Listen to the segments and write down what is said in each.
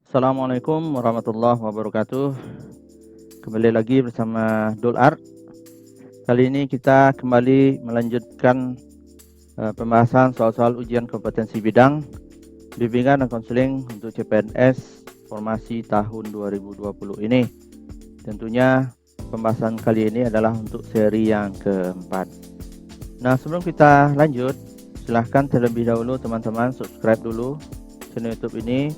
Assalamualaikum warahmatullahi wabarakatuh. Kembali lagi bersama Dul Art. Kali ini kita kembali melanjutkan pembahasan soal-soal ujian kompetensi bidang bimbingan dan konseling untuk CPNS formasi tahun 2020 ini. Tentunya pembahasan kali ini adalah untuk seri yang keempat. Nah, sebelum kita lanjut, silahkan terlebih dahulu teman-teman subscribe dulu channel YouTube ini.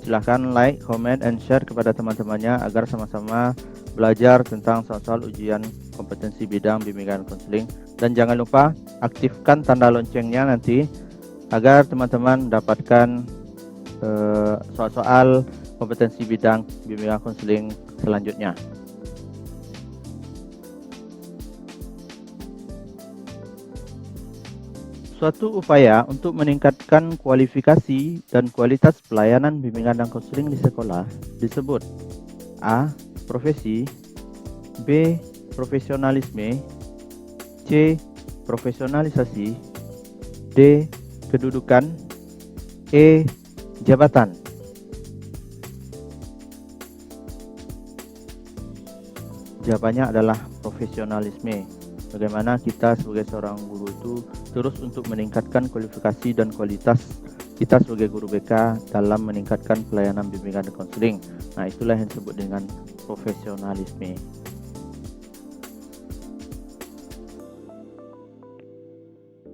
Silahkan like, comment, and share kepada teman-temannya agar sama-sama belajar tentang soal-soal ujian kompetensi bidang bimbingan konseling. Dan jangan lupa aktifkan tanda loncengnya nanti agar teman-teman mendapatkan soal-soal kompetensi bidang bimbingan konseling selanjutnya. Suatu upaya untuk meningkatkan kualifikasi dan kualitas pelayanan bimbingan dan konseling di sekolah disebut A. Profesi, B. Profesionalisme, C. Profesionalisasi, D. Kedudukan, E. Jabatan. Jawabannya adalah profesionalisme. Bagaimana kita sebagai seorang guru itu terus untuk meningkatkan kualifikasi dan kualitas kita sebagai guru BK dalam meningkatkan pelayanan bimbingan dan konseling. Nah, itulah yang disebut dengan profesionalisme.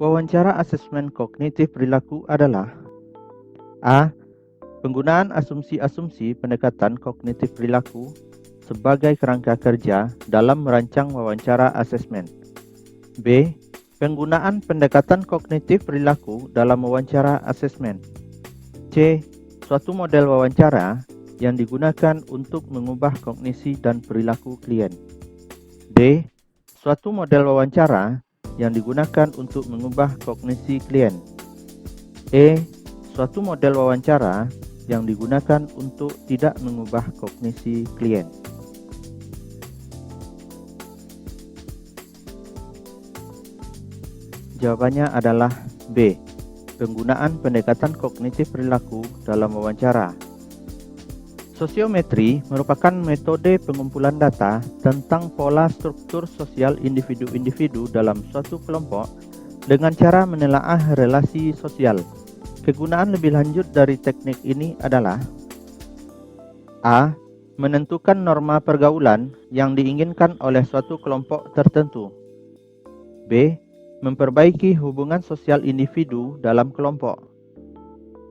Wawancara asesmen kognitif perilaku adalah A. Penggunaan asumsi-asumsi pendekatan kognitif perilaku sebagai kerangka kerja dalam merancang wawancara asesmen. B. Penggunaan pendekatan kognitif perilaku dalam wawancara asesmen. C. Suatu model wawancara yang digunakan untuk mengubah kognisi dan perilaku klien. D. Suatu model wawancara yang digunakan untuk mengubah kognisi klien. E. Suatu model wawancara yang digunakan untuk tidak mengubah kognisi klien. Jawabannya adalah B. Penggunaan pendekatan kognitif perilaku dalam wawancara. Sosiometri merupakan metode pengumpulan data tentang pola struktur sosial individu-individu dalam suatu kelompok dengan cara menelaah relasi sosial. Kegunaan lebih lanjut dari teknik ini adalah A. Menentukan norma pergaulan yang diinginkan oleh suatu kelompok tertentu. B. Memperbaiki hubungan sosial individu dalam kelompok.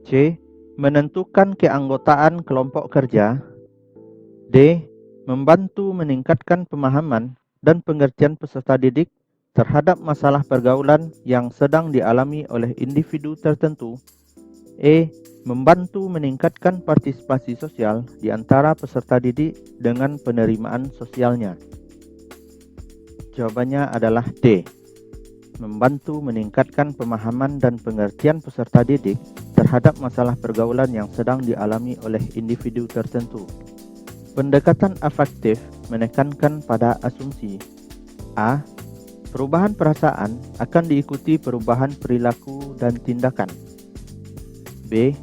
C. Menentukan keanggotaan kelompok kerja. D. Membantu meningkatkan pemahaman dan pengertian peserta didik terhadap masalah pergaulan yang sedang dialami oleh individu tertentu. E. Membantu meningkatkan partisipasi sosial di antara peserta didik dengan penerimaan sosialnya. Jawabannya adalah D. Membantu meningkatkan pemahaman dan pengertian peserta didik terhadap masalah pergaulan yang sedang dialami oleh individu tertentu. Pendekatan afektif menekankan pada asumsi. A. Perubahan perasaan akan diikuti perubahan perilaku dan tindakan. B.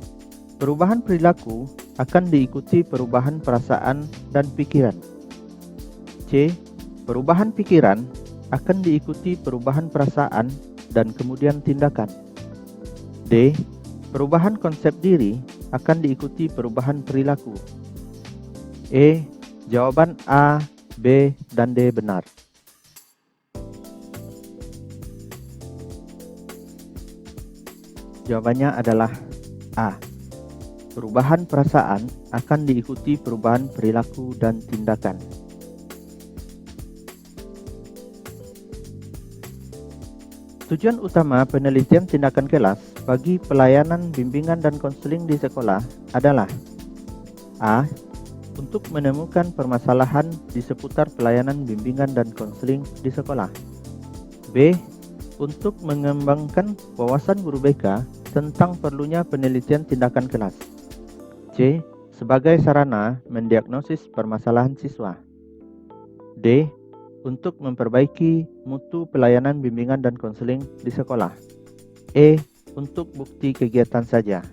Perubahan perilaku akan diikuti perubahan perasaan dan pikiran. C. Perubahan pikiran akan diikuti perubahan perasaan dan kemudian tindakan. D. Perubahan konsep diri akan diikuti perubahan perilaku. E. Jawaban A, B, dan D benar. Jawabannya adalah A. Perubahan perasaan akan diikuti perubahan perilaku dan tindakan. Tujuan utama penelitian tindakan kelas bagi pelayanan bimbingan dan konseling di sekolah adalah A. Untuk menemukan permasalahan di seputar pelayanan bimbingan dan konseling di sekolah. B. Untuk mengembangkan wawasan guru BK tentang perlunya penelitian tindakan kelas. C. Sebagai sarana mendiagnosis permasalahan siswa. D. Untuk memperbaiki mutu pelayanan bimbingan dan konseling di sekolah. E. Untuk bukti kegiatan saja.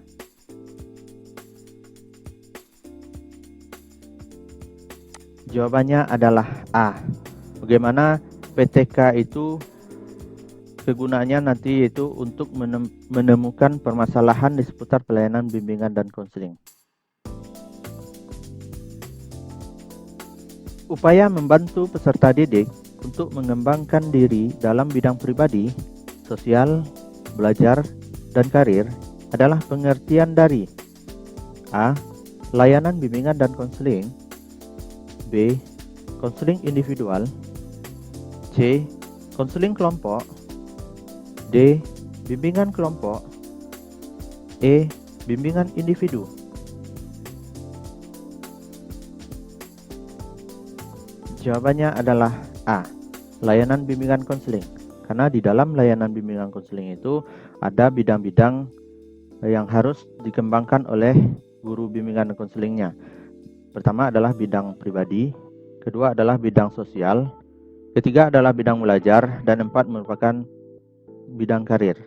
Jawabannya adalah A. Bagaimana PTK itu kegunaannya nanti yaitu untuk menemukan permasalahan di seputar pelayanan bimbingan dan konseling. Upaya membantu peserta didik untuk mengembangkan diri dalam bidang pribadi, sosial, belajar, dan karir adalah pengertian dari A. Layanan bimbingan dan konseling, B. Konseling individual, C. Konseling kelompok, D. Bimbingan kelompok, E. Bimbingan individu. Jawabannya adalah A. Layanan bimbingan konseling. Karena di dalam layanan bimbingan konseling itu ada bidang-bidang yang harus dikembangkan oleh guru bimbingan dan konselingnya. Pertama adalah bidang pribadi, kedua adalah bidang sosial, ketiga adalah bidang belajar, dan empat merupakan bidang karir.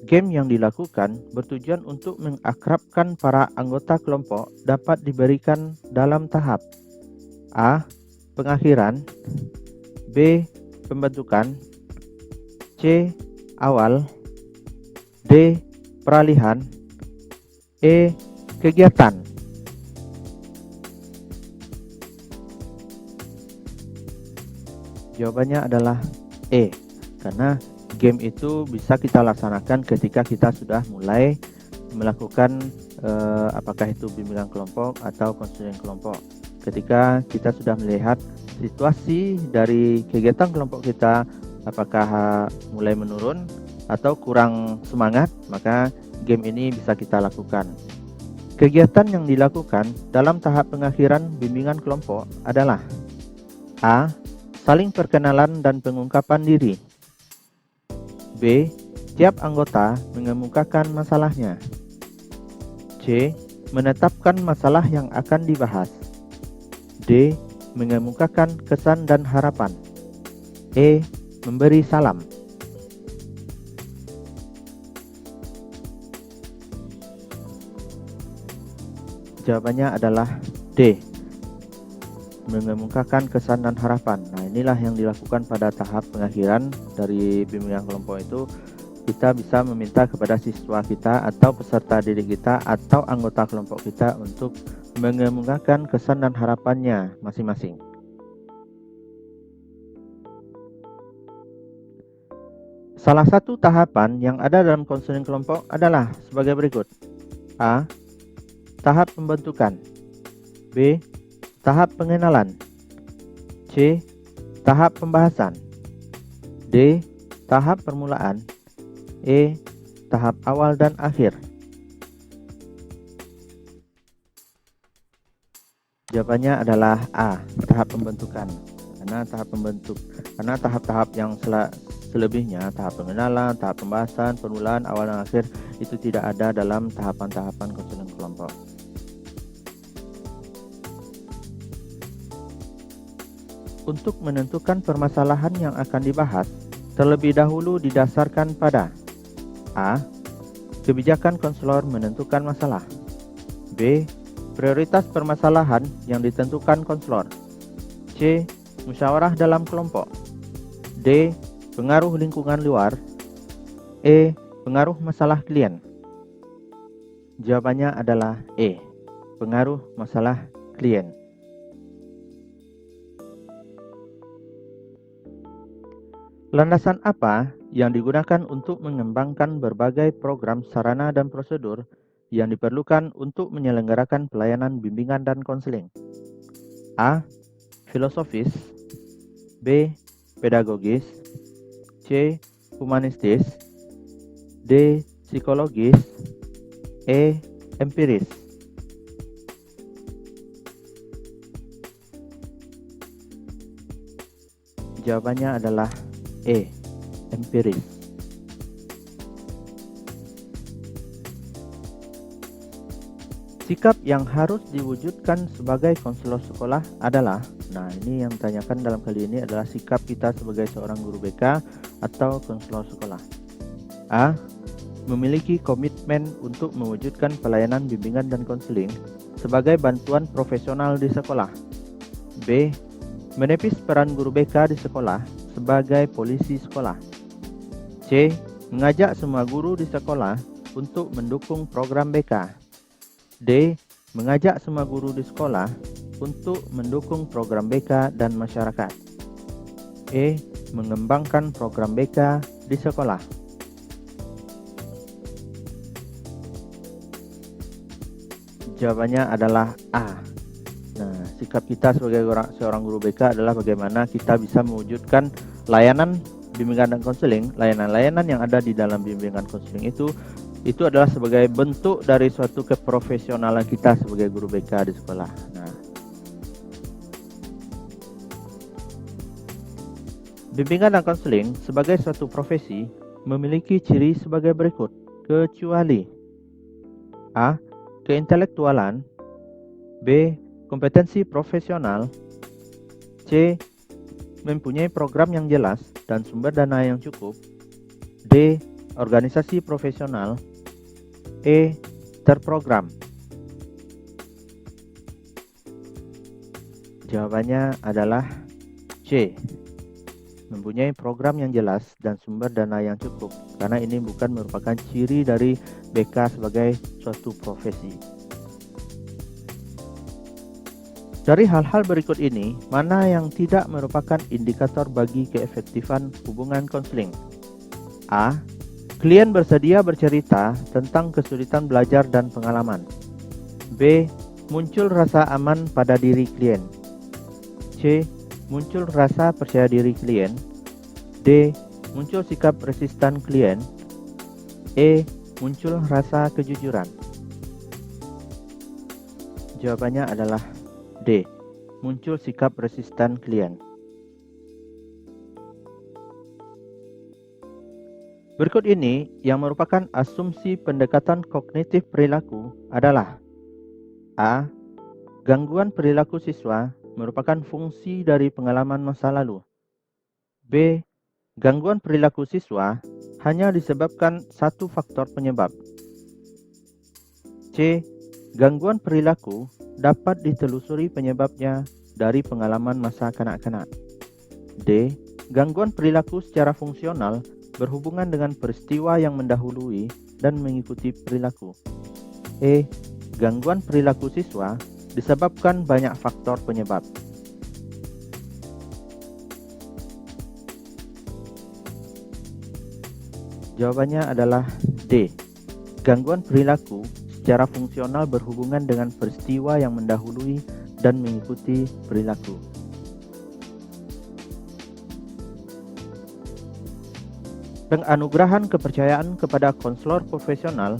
Game yang dilakukan bertujuan untuk mengakrabkan para anggota kelompok dapat diberikan dalam tahap A. Pengakhiran, B. Pembentukan, C. Awal, D. Peralihan, E. Kegiatan. Jawabannya adalah E, karena game itu bisa kita laksanakan ketika kita sudah mulai melakukan apakah itu bimbingan kelompok atau konseling kelompok. Ketika kita sudah melihat situasi dari kegiatan kelompok kita apakah mulai menurun atau kurang semangat, maka game ini bisa kita lakukan. Kegiatan yang dilakukan dalam tahap pengakhiran bimbingan kelompok adalah A. Saling perkenalan dan pengungkapan diri, B. Tiap anggota mengemukakan masalahnya, C. Menetapkan masalah yang akan dibahas, D. Mengemukakan kesan dan harapan, E. Memberi salam. Jawabannya adalah D. Mengemukakan kesan dan harapan. Nah, inilah yang dilakukan pada tahap pengakhiran dari bimbingan kelompok itu. Kita bisa meminta kepada siswa kita atau peserta didik kita atau anggota kelompok kita untuk mengemukakan kesan dan harapannya masing-masing. Salah satu tahapan yang ada dalam konseling kelompok adalah sebagai berikut. A. Tahap pembentukan, B. Tahap pengenalan, C. Tahap pembahasan, D. Tahap permulaan, E. Tahap awal dan akhir. Jawabannya adalah A. Tahap pembentukan. Karena tahap-tahap yang selebihnya, tahap pengenalan, tahap pembahasan, permulaan, awal dan akhir itu tidak ada dalam tahapan-tahapan konseling kelompok. Untuk menentukan permasalahan yang akan dibahas, terlebih dahulu didasarkan pada A. Kebijakan konselor menentukan masalah, B. Prioritas permasalahan yang ditentukan konselor, C. Musyawarah dalam kelompok, D. Pengaruh lingkungan luar, E. Pengaruh masalah klien. Jawabannya adalah E. Pengaruh masalah klien. Landasan apa yang digunakan untuk mengembangkan berbagai program sarana dan prosedur yang diperlukan untuk menyelenggarakan pelayanan bimbingan dan konseling? A. Filosofis, B. Pedagogis, C. Humanistis, D. Psikologis, E. Empiris. Jawabannya adalah E. Empiris. Sikap yang harus diwujudkan sebagai konselor sekolah adalah, nah ini yang ditanyakan dalam kali ini adalah sikap kita sebagai seorang guru BK atau konselor sekolah. A. memiliki komitmen untuk mewujudkan pelayanan bimbingan dan konseling sebagai bantuan profesional di sekolah. B. Menepis peran guru BK di sekolah sebagai polisi sekolah. C. Mengajak semua guru di sekolah untuk mendukung program BK. D. Mengajak semua guru di sekolah untuk mendukung program BK dan masyarakat. E. Mengembangkan program BK di sekolah. Jawabannya adalah A. Nah, sikap kita sebagai seorang guru BK adalah bagaimana kita bisa mewujudkan layanan bimbingan dan konseling. Layanan-layanan yang ada di dalam bimbingan konseling itu adalah sebagai bentuk dari suatu keprofesionalan kita sebagai guru BK di sekolah. Nah, bimbingan dan konseling sebagai suatu profesi memiliki ciri sebagai berikut, kecuali A. Keintelektualan. B. Kompetensi profesional. C. Mempunyai program yang jelas dan sumber dana yang cukup. D. Organisasi profesional. E. Terprogram. Jawabannya adalah C. Mempunyai program yang jelas dan sumber dana yang cukup, karena ini bukan merupakan ciri dari BK sebagai suatu profesi. Dari hal-hal berikut ini, mana yang tidak merupakan indikator bagi keefektifan hubungan konseling? A. Klien bersedia bercerita tentang kesulitan belajar dan pengalaman. B. Muncul rasa aman pada diri klien. C. Muncul rasa percaya diri klien. D. Muncul sikap resistan klien. E. Muncul rasa kejujuran. Jawabannya adalah D. Muncul sikap resistan klien. Berikut ini yang merupakan asumsi pendekatan kognitif perilaku adalah A. Gangguan perilaku siswa merupakan fungsi dari pengalaman masa lalu. B. Gangguan perilaku siswa hanya disebabkan satu faktor penyebab. C. Gangguan perilaku dapat ditelusuri penyebabnya dari pengalaman masa kanak-kanak. D. Gangguan perilaku secara fungsional berhubungan dengan peristiwa yang mendahului dan mengikuti perilaku. E. Gangguan perilaku siswa disebabkan banyak faktor penyebab. Jawabannya adalah D. Gangguan perilaku secara fungsional berhubungan dengan peristiwa yang mendahului dan mengikuti perilaku. Penganugerahan kepercayaan kepada konselor profesional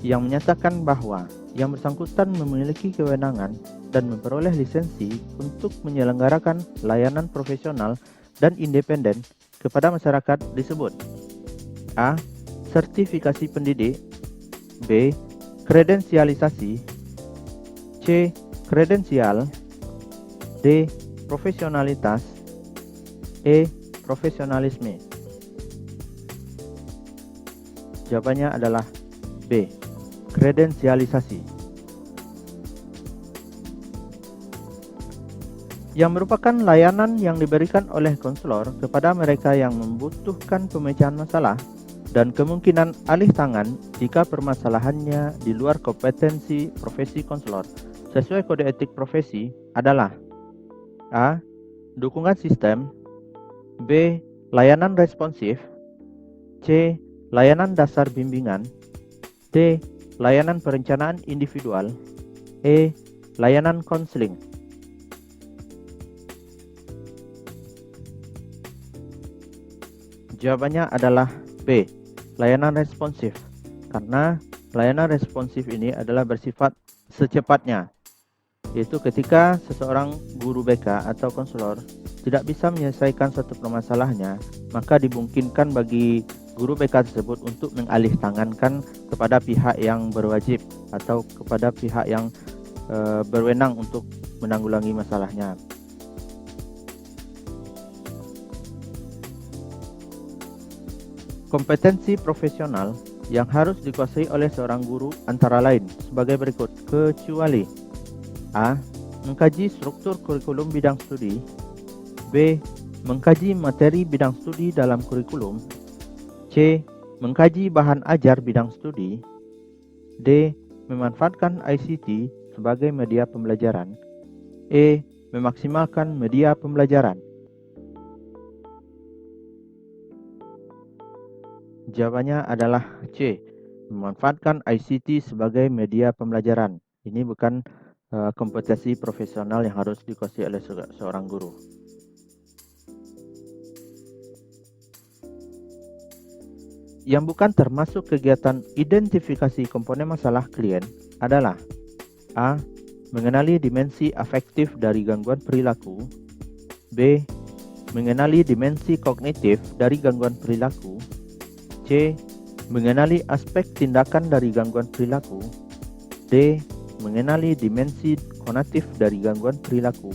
yang menyatakan bahwa yang bersangkutan memiliki kewenangan dan memperoleh lisensi untuk menyelenggarakan layanan profesional dan independen kepada masyarakat disebut: A. Sertifikasi pendidik. B. Kredensialisasi. C. Kredensial. D. Profesionalitas. E. Profesionalisme. Jawabannya adalah B. Kredensialisasi. Yang merupakan layanan yang diberikan oleh konselor kepada mereka yang membutuhkan pemecahan masalah dan kemungkinan alih tangan jika permasalahannya di luar kompetensi profesi konselor sesuai kode etik profesi adalah A. Dukungan sistem. B. Layanan responsif. C. Layanan dasar bimbingan. D. Layanan perencanaan individual. E. Layanan konseling. Jawabannya adalah B. Layanan responsif. Karena layanan responsif ini adalah bersifat secepatnya, yaitu ketika seseorang guru BK atau konselor tidak bisa menyelesaikan suatu permasalahannya, maka dimungkinkan bagi guru BK tersebut untuk mengalih tangankan kepada pihak yang berwajib atau kepada pihak yang berwenang untuk menanggulangi masalahnya. Kompetensi profesional yang harus dikuasai oleh seorang guru antara lain sebagai berikut, kecuali A. Mengkaji struktur kurikulum bidang studi. B. Mengkaji materi bidang studi dalam kurikulum. C. Mengkaji bahan ajar bidang studi. D. Memanfaatkan ICT sebagai media pembelajaran. E. Memaksimalkan media pembelajaran. Jawabannya adalah C. Memanfaatkan ICT sebagai media pembelajaran. Ini bukan kompetensi profesional yang harus dikuasai oleh seorang guru. Yang bukan termasuk kegiatan identifikasi komponen masalah klien adalah A. Mengenali dimensi afektif dari gangguan perilaku. B. Mengenali dimensi kognitif dari gangguan perilaku. C. Mengenali aspek tindakan dari gangguan perilaku. D. Mengenali dimensi konatif dari gangguan perilaku.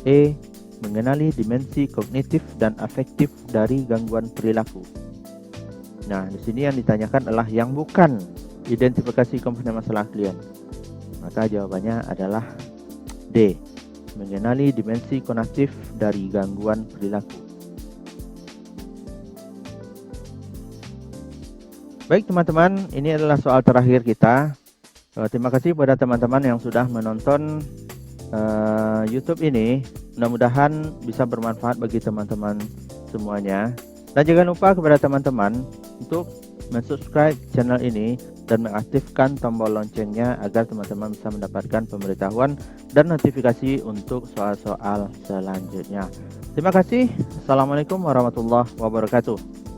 E. Mengenali dimensi kognitif dan afektif dari gangguan perilaku. Nah, di sini yang ditanyakan adalah yang bukan identifikasi komponen masalah klien. Maka jawabannya adalah D. Mengenali dimensi konatif dari gangguan perilaku. Baik teman-teman, ini adalah soal terakhir kita. Terima kasih kepada teman-teman yang sudah menonton YouTube ini. Mudah-mudahan bisa bermanfaat bagi teman-teman semuanya. Dan jangan lupa kepada teman-teman untuk mensubscribe channel ini dan mengaktifkan tombol loncengnya agar teman-teman bisa mendapatkan pemberitahuan dan notifikasi untuk soal-soal selanjutnya. Terima kasih. Assalamualaikum warahmatullahi wabarakatuh.